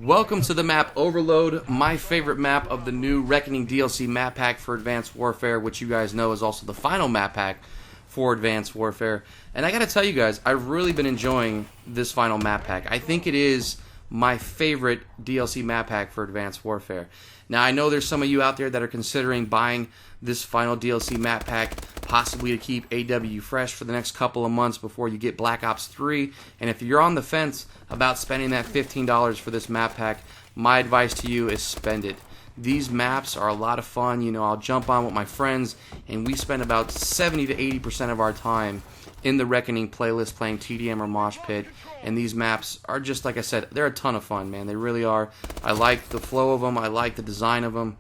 Welcome to the map Overload, my favorite map of the new Reckoning DLC map pack for Advanced Warfare, which you guys know is also the final map pack for Advanced Warfare. And I gotta tell you guys, I've really been enjoying this final map pack. I think it is my favorite DLC map pack for Advanced Warfare. Now, I know there's some of you out there that are considering buying this final DLC map pack, possibly to keep AW fresh for the next couple of months before you get Black Ops 3. And if you're on the fence about spending that $15 for this map pack, my advice to you is spend it. These maps are a lot of fun. You know, I'll jump on with my friends, and we spend about 70 to 80% of our time in the Reckoning playlist playing TDM or Mosh Pit. And these maps are just, like I said, they're a ton of fun, man. They really are. I like the flow of them. I like the design of them.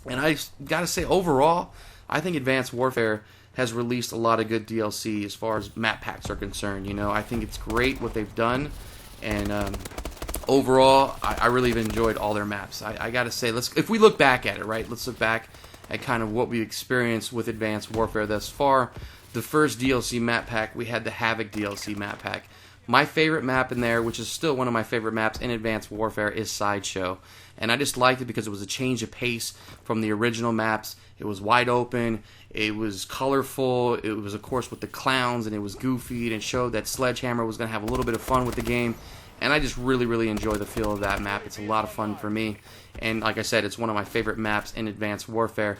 And I gotta say, overall, I think Advanced Warfare has released a lot of good DLC as far as map packs are concerned. You know, I think it's great what they've done. And overall, I really have enjoyed all their maps. I gotta say, if we look back at it, right? Let's look back at kind of what we experienced with Advanced Warfare thus far. The first DLC map pack, we had the Havoc DLC map pack. My favorite map in there, which is still one of my favorite maps in Advanced Warfare, is Sideshow. And I just liked it because it was a change of pace from the original maps. It was wide open, it was colorful, it was, of course, with the clowns, and it was goofy, and it showed that Sledgehammer was going to have a little bit of fun with the game. And I just really, really enjoy the feel of that map. It's a lot of fun for me. And like I said, it's one of my favorite maps in Advanced Warfare.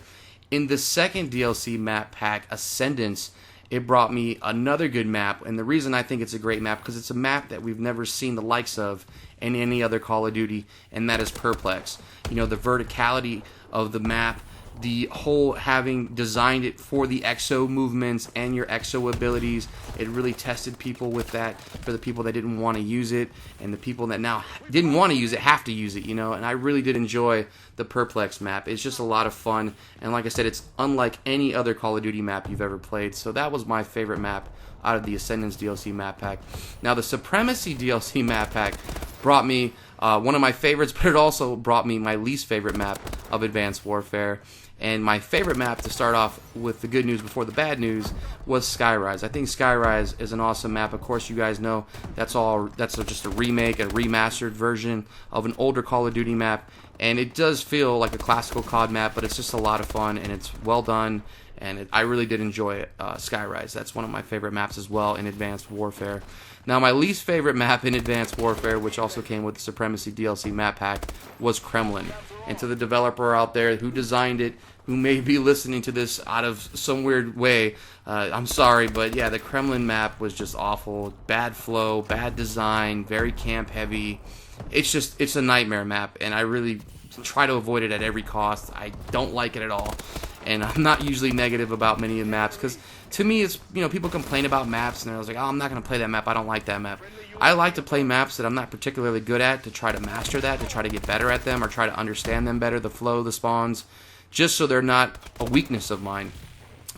In the second DLC map pack, Ascendance, it brought me another good map, and the reason I think it's a great map because it's a map that we've never seen the likes of in any other Call of Duty, and that is Perplex. You know, the verticality of the map, the whole having designed it for the exo movements and your exo abilities, it really tested people with that. For the people that didn't want to use it, and the people that now didn't want to use it have to use it, you know. And I really did enjoy the Perplex map. It's just a lot of fun, and like I said, it's unlike any other Call of Duty map you've ever played. So that was my favorite map out of the Ascendance DLC map pack. Now, the Supremacy DLC map pack brought me one of my favorites, but it also brought me my least favorite map of Advanced Warfare. And my favorite map, to start off with the good news before the bad news, was Skyrise. I think Skyrise is an awesome map. Of course, you guys know that's just a remake, a remastered version of an older Call of Duty map. And it does feel like a classical COD map, but it's just a lot of fun, and it's well done. And I really did enjoy it, Skyrise. That's one of my favorite maps as well in Advanced Warfare. Now, my least favorite map in Advanced Warfare, which also came with the Supremacy DLC map pack, was Kremlin. And to the developer out there who designed it, who may be listening to this out of some weird way, I'm sorry, but yeah, the Kremlin map was just awful. Bad flow, bad design, very camp heavy. It's a nightmare map, and I really try to avoid it at every cost. I don't like it at all. And I'm not usually negative about many of the maps, because to me, it's, you know, people complain about maps, and they're like, oh, I'm not going to play that map, I don't like that map. I like to play maps that I'm not particularly good at, to try to master that, to try to get better at them, or try to understand them better, the flow, the spawns, just so they're not a weakness of mine.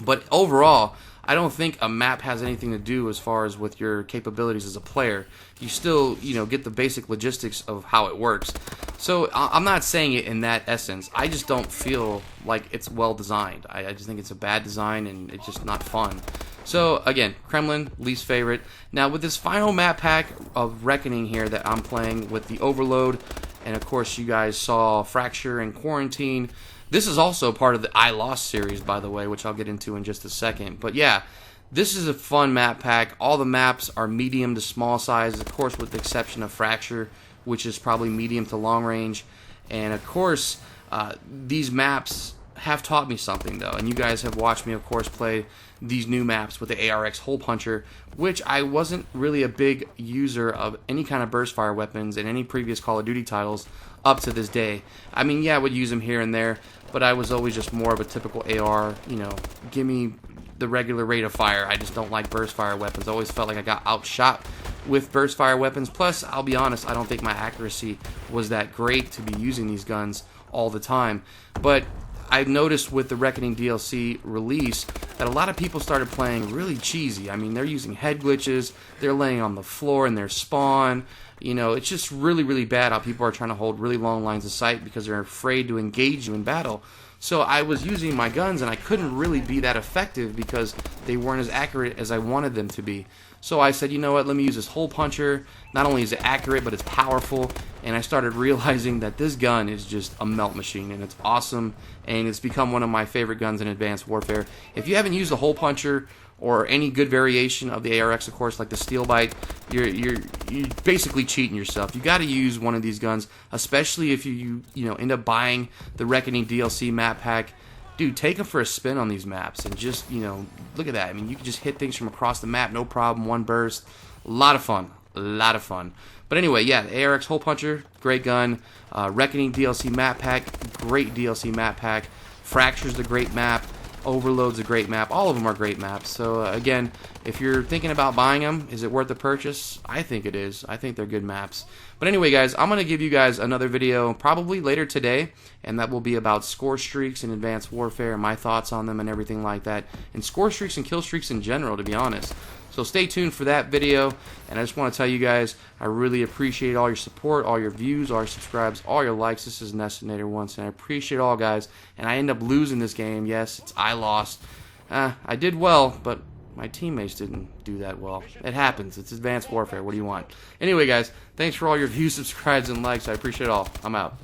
But overall, I don't think a map has anything to do as far as with your capabilities as a player. You still, you know, get the basic logistics of how it works. So I'm not saying it in that essence. I just don't feel like it's well designed. I just think it's a bad design, and it's just not fun. So again, Kremlin, least favorite. Now, with this final map pack of Reckoning here that I'm playing with the Overload, and of course you guys saw Fracture and Quarantine. This is also part of the I Lost series, by the way, which I'll get into in just a second. But yeah, this is a fun map pack. All the maps are medium to small size, of course, with the exception of Fracture, which is probably medium to long range. And of course, these maps have taught me something, though. And you guys have watched me, of course, play these new maps with the ARX Hole Puncher, which I wasn't really a big user of any kind of burst fire weapons in any previous Call of Duty titles up to this day. I mean, yeah, I would use them here and there, but I was always just more of a typical AR, you know, give me the regular rate of fire. I just don't like burst fire weapons. I always felt like I got outshot with burst fire weapons. Plus, I'll be honest, I don't think my accuracy was that great to be using these guns all the time. But I've noticed with the Reckoning DLC release that a lot of people started playing really cheesy. I mean, they're using head glitches, they're laying on the floor in their spawn. You know, it's just really, really bad how people are trying to hold really long lines of sight because they're afraid to engage you in battle. So I was using my guns, and I couldn't really be that effective because they weren't as accurate as I wanted them to be. So I said, you know what, let me use this hole puncher. Not only is it accurate, but it's powerful. And I started realizing that this gun is just a melt machine, and it's awesome, and it's become one of my favorite guns in Advanced Warfare. If you haven't used the hole puncher or any good variation of the ARX, of course, like the Steel Bite, you're basically cheating yourself. You got to use one of these guns, especially if you end up buying the Reckoning DLC map pack. Dude, take them for a spin on these maps and just, look at that. I mean, you can just hit things from across the map, no problem, one burst. A lot of fun. A lot of fun. But anyway, yeah, the ARX Hole Puncher, great gun. Reckoning DLC map pack, great DLC map pack. Fracture's the great map. Overload's a great map. All of them are great maps. So, again, if you're thinking about buying them, is it worth the purchase? I think it is. I think they're good maps. But anyway, guys, I'm going to give you guys another video probably later today, and that will be about score streaks in Advanced Warfare, my thoughts on them and everything like that, and score streaks and kill streaks in general, to be honest. So stay tuned for that video, and I just want to tell you guys, I really appreciate all your support, all your views, all your subscribes, all your likes. This is NESSINATOR once, and I appreciate it all, guys. And I end up losing this game. Yes, I lost. I did well, but my teammates didn't do that well. It happens. It's Advanced Warfare. What do you want? Anyway, guys, thanks for all your views, subscribes, and likes. I appreciate it all. I'm out.